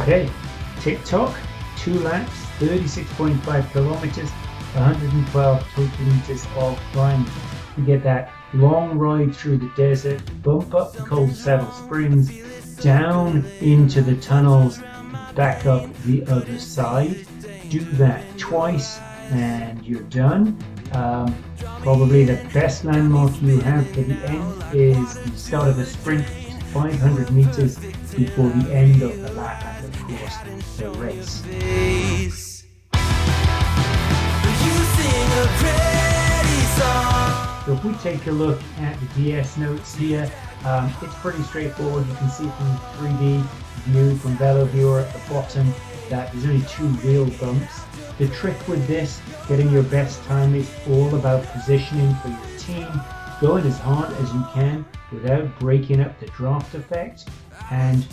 Okay, TikTok, 2 laps, 36.5 kilometers, 112 total meters of climbing. You get that long ride through the desert, bump up the cold Saddle Springs, down into the tunnels, back up the other side. Do that twice and you're done. Probably the best landmark you have for the end is the start of the sprint, 500 meters before the end of the lap and of course the race. So if we take a look at the DS notes here, it's pretty straightforward. You can see from the 3D view from Veloviewer at the bottom that there's only 2 real bumps. The trick with this, getting your best time, is all about positioning for your team, going as hard as you can without breaking up the draft effect. And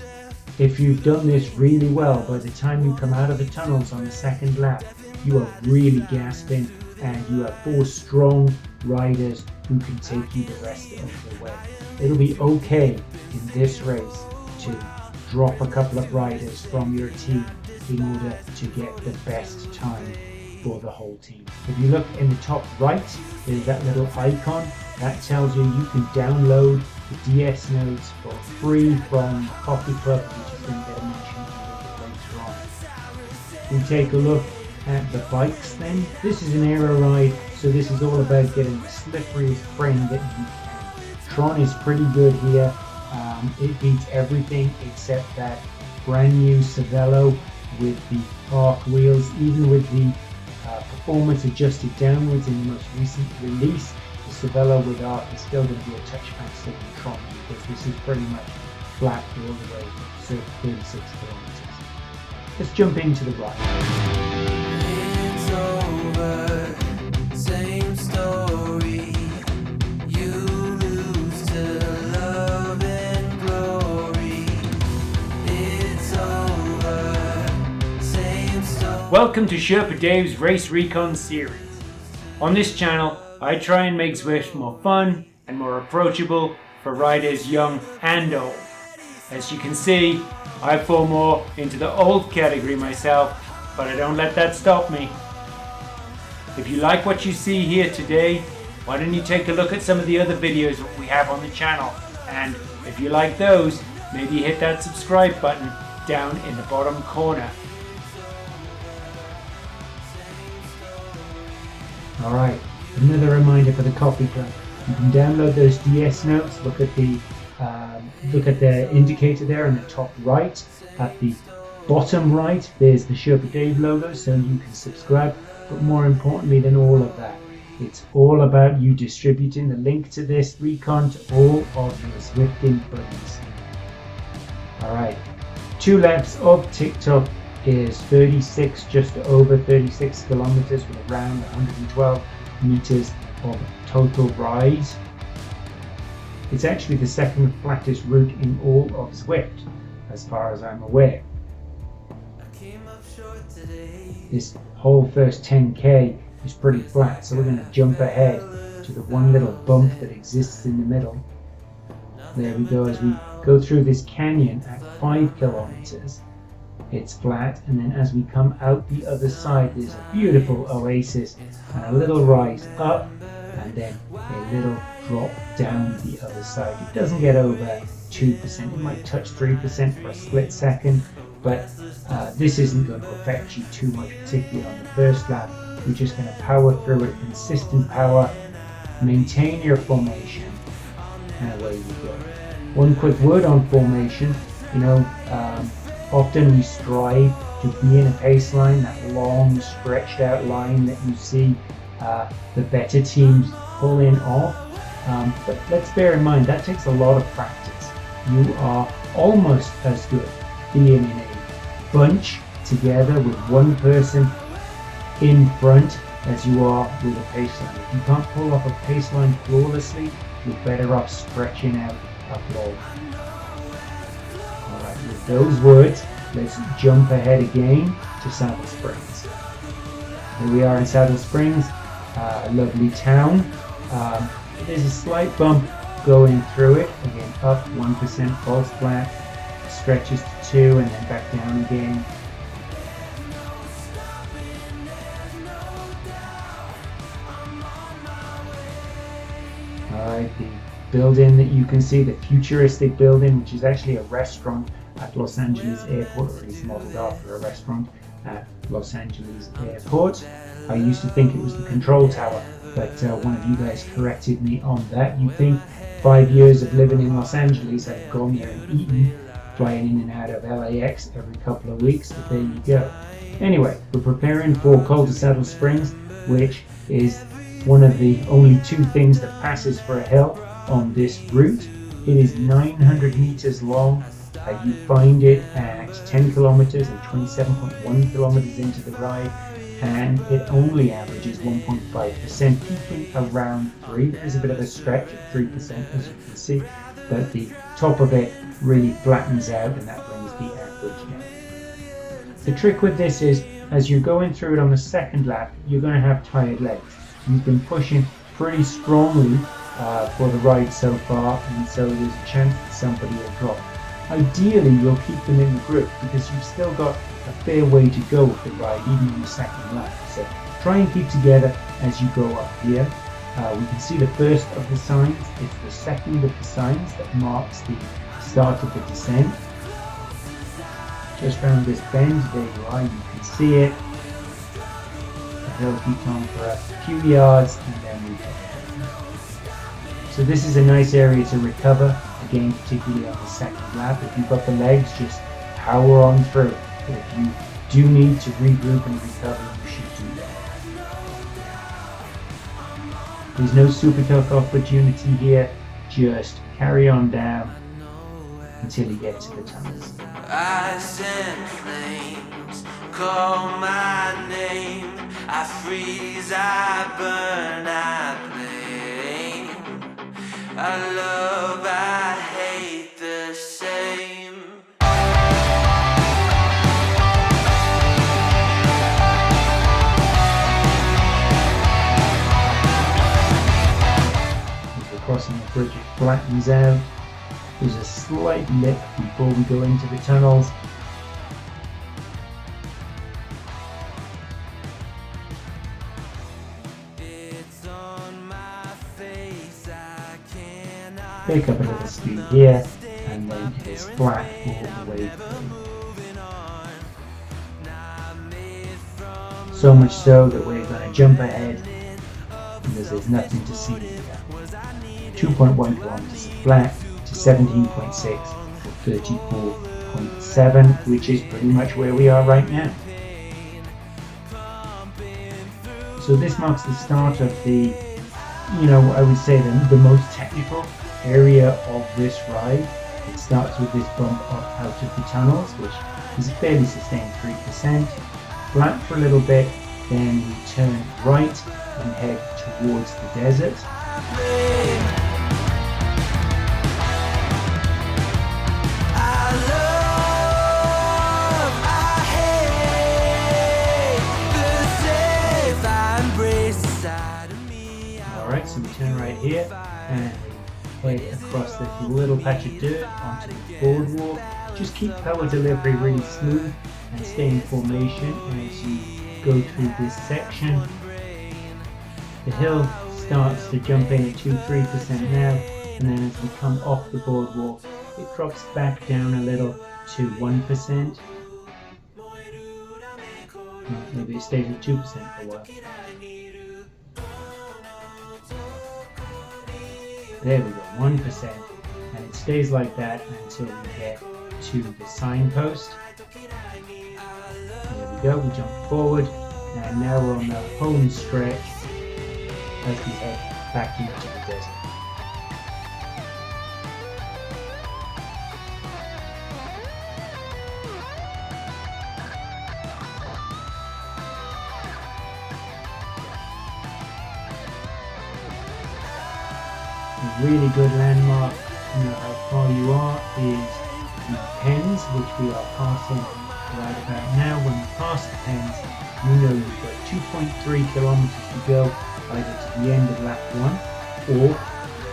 if you've done this really well, by the time you come out of the tunnels on the second lap, you are really gasping and you have 4 strong riders who can take you the rest of the way. It'll be okay in this race to drop a couple of riders from your team in order to get the best time for the whole team. If you look in the top right, there's that little icon that tells you you can download the DS notes for free from Coffee Club, which is going to get a mention later on. We take a look at the bikes then. This is an aero ride, so this is all about getting the slipperiest frame that you can. Tron is pretty good here. It beats everything except that brand new Cervelo with the arc wheels. Even with the performance adjusted downwards in the most recent release, the Cervelo with arc is still going to be a touch faster than Tron, because this is pretty much flat all the way to 36 kilometers. Let's jump into the ride. It's over, same story. You lose to love and glory. It's over, same story. Welcome to Sherpa Dave's Race Recon series. On this channel, I try and make Zwift more fun and more approachable for riders young and old. As you can see, I fall more into the old category myself, but I don't let that stop me. If you like what you see here today, why don't you take a look at some of the other videos that we have on the channel, and if you like those, maybe hit that subscribe button down in the bottom corner. Alright, another reminder for the Coffee Club. You can download those DS notes, look at the indicator there in the top right. At the bottom right, there's the Sherpa Dave logo, so you can subscribe. But more importantly than all of that, it's all about you distributing the link to this recon to all of your Zwifting buddies. Alright, 2 laps of TikTok is 36, just over 36 kilometers with around 112 meters of total ride. It's actually the second flattest route in all of Zwift, as far as I'm aware. This whole first 10k is pretty flat, so we're going to jump ahead to the one little bump that exists in the middle. There we go. As we go through this canyon at 5 kilometers, it's flat, and then as we come out the other side, there's a beautiful oasis and a little rise up, and then a little drop down the other side. It doesn't get over 2%, it might touch 3% for a split second, but this isn't going to affect you too much, particularly on the first lap. We're just going to power through it, consistent power, maintain your formation, and away we go. One quick word on formation, often we strive to be in a pace line, that long stretched out line that you see the better teams pull in off. But let's bear in mind that takes a lot of practice. You are almost as good being in a bunch together with one person in front as you are with a pace line. If you can't pull off a pace line flawlessly, you're better off stretching out a floor. Alright, with those words, let's jump ahead again to Saddle Springs. Here we are in Saddle Springs, a lovely town. There's a slight bump going through it, again up 1% false flat, stretches to 2 and then back down again. Alright, the building that you can see, the futuristic building, which is actually a restaurant at Los Angeles Airport, or at least modeled after a restaurant at Los Angeles Airport. I used to think it was the control tower, but one of you guys corrected me on that. You think 5 years of living in Los Angeles, I've gone there and eaten, flying in and out of LAX every couple of weeks, but there you go. Anyway, we're preparing for Col de Saddle Springs, which is one of the only 2 things that passes for a hill on this route. It is 900 meters long. You find it at 10 kilometers and 27.1 kilometers into the ride, and it only averages 1.5%, peaking around 3. There's a bit of a stretch at 3%, as you can see, but the top of it really flattens out, and that brings the average down. The trick with this is, as you're going through it on the second lap, you're going to have tired legs. You've been pushing pretty strongly for the ride so far, and so there's a chance that somebody will drop. Ideally, you'll keep them in the group because you've still got a fair way to go with the ride, even in the second lap. So try and keep together as you go up here. We can see the first of the signs. It's the second of the signs that marks the start of the descent. Just around this bend, there you are, you can see it. The hill keeps on for a few yards and then we go. So this is a nice area to recover, again particularly on the second lap. If you've got the legs, just power on through. But if you do need to regroup and recover, you should do that. There's no super tough opportunity here, just carry on down until you get to the tunnels. I send flames, call my name, I freeze, I burn, I blame, I love, I hate the same. As we're crossing the bridge, it flattens out. There's a slight lip before we go into the tunnels. Pick up a little speed here, and then it is flat all the way through. So much so that we're going to jump ahead because there's nothing to see here. 2.1 kilometers of flat to 17.6 or 34.7, which is pretty much where we are right now. So this marks the start of the, I would say the most technical area of this ride. It starts with this bump up out of the tunnels, which is a fairly sustained 3%. Flat for a little bit, then we turn right and head towards the desert. Alright, so we turn right here and head across this little patch of dirt onto the boardwalk. Just keep power delivery really smooth and stay in formation as you go through this section. The hill starts to jump in at 2-3% now, and then as we come off the boardwalk, it drops back down a little to 1%. Maybe it stays at 2% for a while. There we go, 1%, and it stays like that until we get to the signpost. There we go, we jump forward, and now we're on the home stretch as we head back into the desert. A really good landmark, how far you are, is the Pens, which we are passing right about now. When we pass the Pens, you've got 2.3 kilometers to go, either to the end of lap 1 or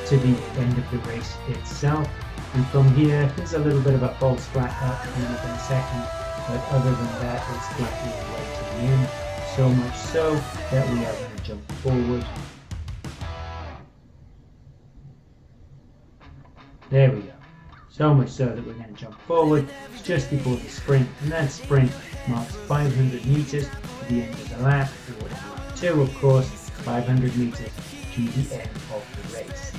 to the end of the race itself. And from here, there's a little bit of a false flat up coming up in a second, but other than that, it's flat all the way to the end. So much so that we are going to jump forward. There we go. So much so that we're going to jump forward just before the sprint, and that sprint marks 500 meters to the end of the lap, or lap 2 of course, 500 meters to the end of the race.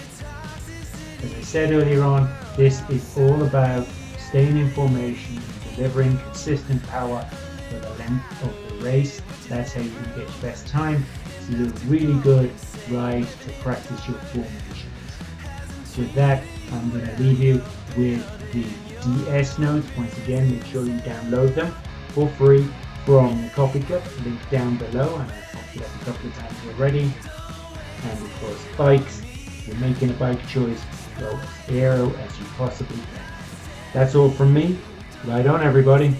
As I said earlier on, this is all about staying in formation and delivering consistent power for the length of the race. That's how you can get your best time. It's a really good ride to practice your formations. With that, I'm going to leave you with the DS notes. Once again, make sure you download them for free from the Copy Club, link down below, and I've popped it up a couple of times already. And of course, bikes. If you're making a bike choice, go as aero as you possibly can. That's all from me. Ride on, everybody.